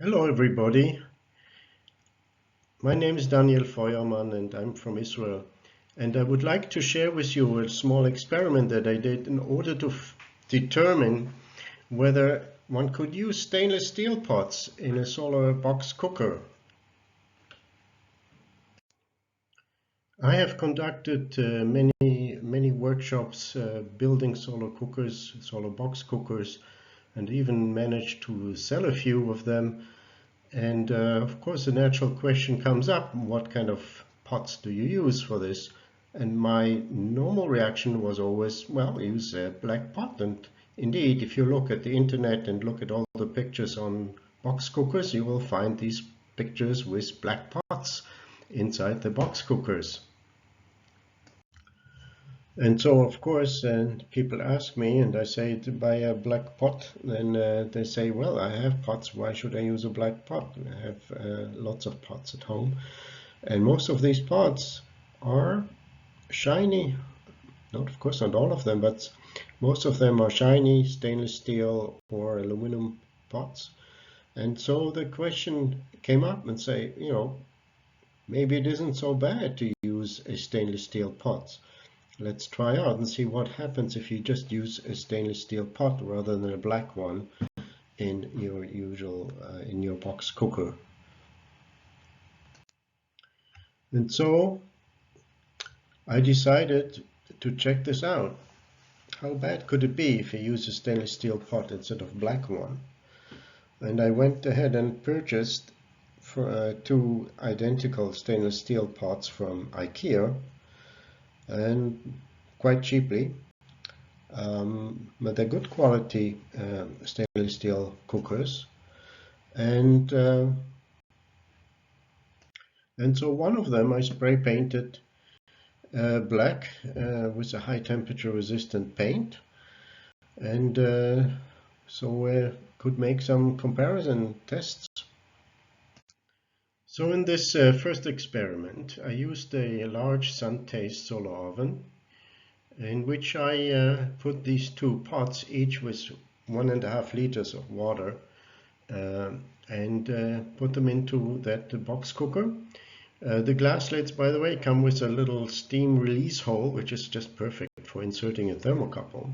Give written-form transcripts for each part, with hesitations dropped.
Hello everybody, my name is Daniel Feuermann and I'm from Israel, and I would like to share with you a small experiment that I did in order to determine whether one could use stainless steel pots in a solar box cooker. I have conducted many workshops building solar cookers, solar box cookers, and even managed to sell a few of them. And of course, the natural question comes up, what kind of pots do you use for this? And my normal reaction was always, well, use a black pot. And indeed, if you look at the internet and look at all the pictures on box cookers, you will find these pictures with black pots inside the box cookers. And so, of course, people ask me, and I say to buy a black pot. Then they say, well, I have pots. Why should I use a black pot? I have lots of pots at home. And most of these pots are shiny. Not, of course, not all of them, but most of them are shiny stainless steel or aluminum pots. And so the question came up and say, maybe it isn't so bad to use a stainless steel pot. Let's try out and see what happens if you just use a stainless steel pot rather than a black one in your usual in your box cooker. And so I decided to check this out. How bad could it be if you use a stainless steel pot instead of black one? And I went ahead and purchased two identical stainless steel pots from IKEA, and quite cheaply, but they're good quality stainless steel cookers, and so one of them I spray painted black with a high temperature resistant paint, and so could make some comparison tests. So in this first experiment, I used a large sun-taste solar oven in which I put these two pots, each with 1.5 liters of water, and put them into that box cooker. The glass lids, by the way, come with a little steam release hole, which is just perfect for inserting a thermocouple.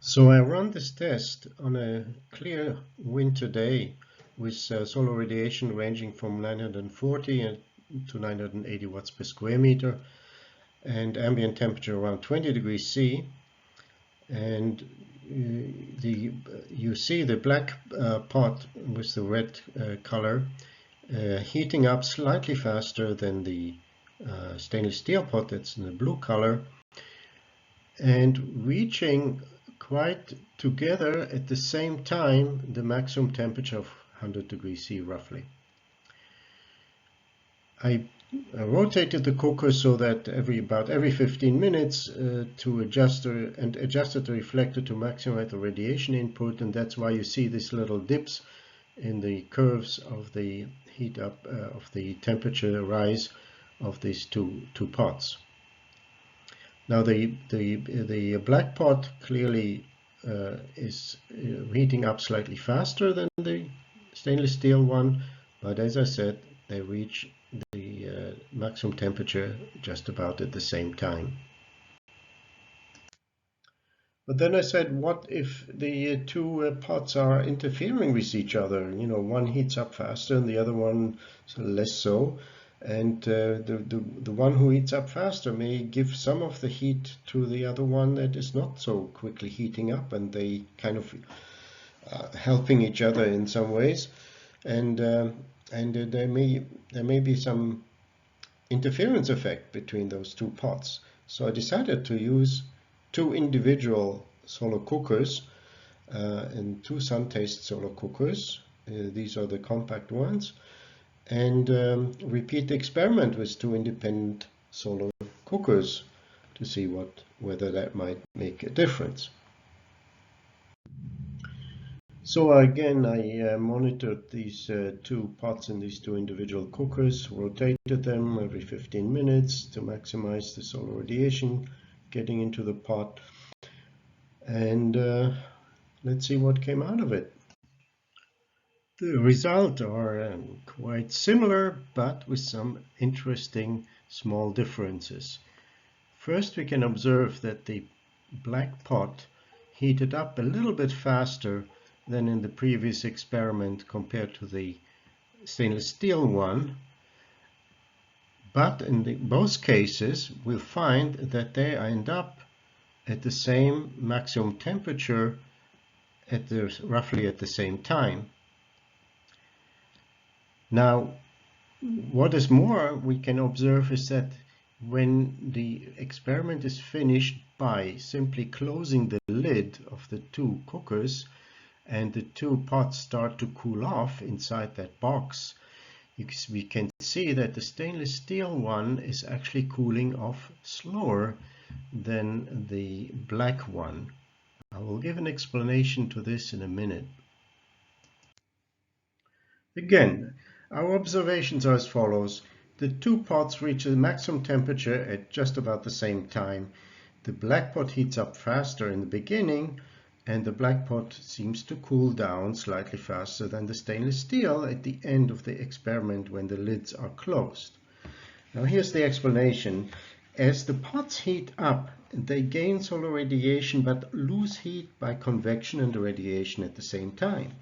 So I run this test on a clear winter day with solar radiation ranging from 940 to 980 watts per square meter and ambient temperature around 20 degrees C. And you see the black pot with the red color heating up slightly faster than the stainless steel pot that's in the blue color, and reaching quite together at the same time the maximum temperature of 100 degrees C roughly. I rotated the cooker so that about every 15 minutes to adjust the reflector to maximize the radiation input, and that's why you see these little dips in the curves of the heat up of the temperature rise of these two pots. Now the black pot clearly is heating up slightly faster than the stainless steel one, but as I said, they reach the maximum temperature just about at the same time. But then I said, what if the two pots are interfering with each other? One heats up faster and the other one less so. And the one who heats up faster may give some of the heat to the other one that is not so quickly heating up, and they kind of helping each other in some ways. And there may be some interference effect between those two pots. So I decided to use two individual solar cookers and two sun-taste solar cookers. These are the compact ones. And repeat the experiment with two independent solar cookers to see whether that might make a difference. So again, I monitored these two pots in these two individual cookers, rotated them every 15 minutes to maximize the solar radiation getting into the pot, and let's see what came out of it. The results are quite similar, but with some interesting small differences. First, we can observe that the black pot heated up a little bit faster than in the previous experiment compared to the stainless steel one. But in both cases, we'll find that they end up at the same maximum temperature at roughly at the same time. Now, what is more, we can observe is that when the experiment is finished by simply closing the lid of the two cookers and the two pots start to cool off inside that box, we can see that the stainless steel one is actually cooling off slower than the black one. I will give an explanation to this in a minute. Again, our observations are as follows. The two pots reach the maximum temperature at just about the same time. The black pot heats up faster in the beginning, and the black pot seems to cool down slightly faster than the stainless steel at the end of the experiment when the lids are closed. Now here's the explanation. As the pots heat up, they gain solar radiation but lose heat by convection and radiation at the same time.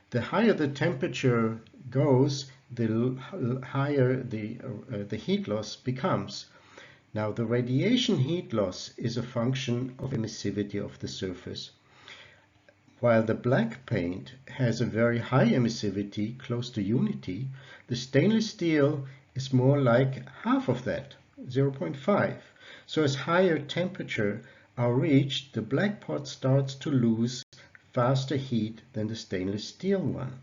The higher the temperature goes, the higher the heat loss becomes. Now the radiation heat loss is a function of emissivity of the surface. While the black paint has a very high emissivity, close to unity, the stainless steel is more like half of that, 0.5. So as higher temperature are reached, the black pot starts to lose faster heat than the stainless steel one.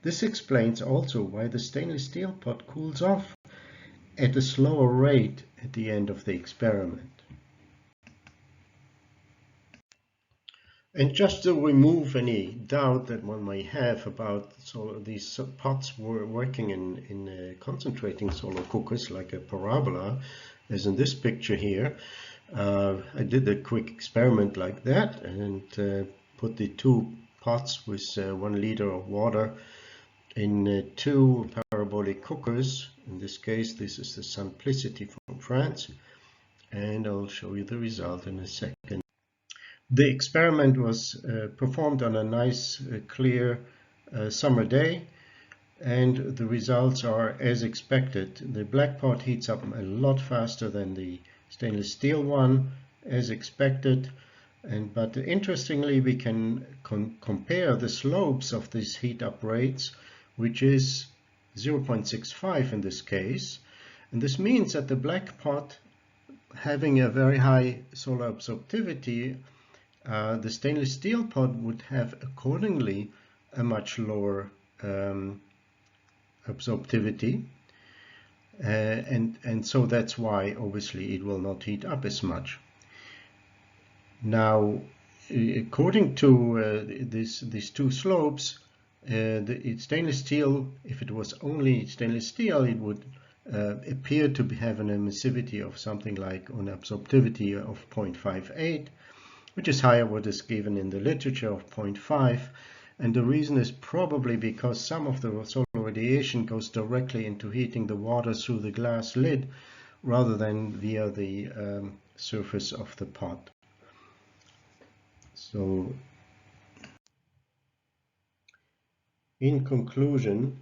This explains also why the stainless steel pot cools off at a slower rate at the end of the experiment. And just to remove any doubt that one may have about these pots were working in concentrating solar cookers like a parabola, as in this picture here, I did a quick experiment like that and put the two pots with 1 liter of water in two parabolic cookers. In this case, this is the Simplicity from France, and I'll show you the result in a second. The experiment was performed on a nice, clear summer day, and the results are as expected. The black pot heats up a lot faster than the stainless steel one, as expected. But interestingly, we can compare the slopes of these heat up rates, which is 0.65 in this case. And this means that the black pot, having a very high solar absorptivity, the stainless steel pot would have accordingly a much lower absorptivity. And so that's why obviously it will not heat up as much. Now, according to these two slopes, the stainless steel, if it was only stainless steel, it would appear to have an emissivity of something like an absorptivity of 0.58, which is higher what is given in the literature of 0.5. And the reason is probably because some of the solar radiation goes directly into heating the water through the glass lid rather than via the surface of the pot. So, in conclusion,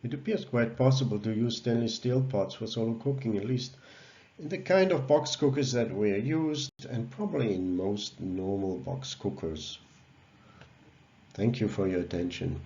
it appears quite possible to use stainless steel pots for solar cooking, at least in the kind of box cookers that were used, and probably in most normal box cookers. Thank you for your attention.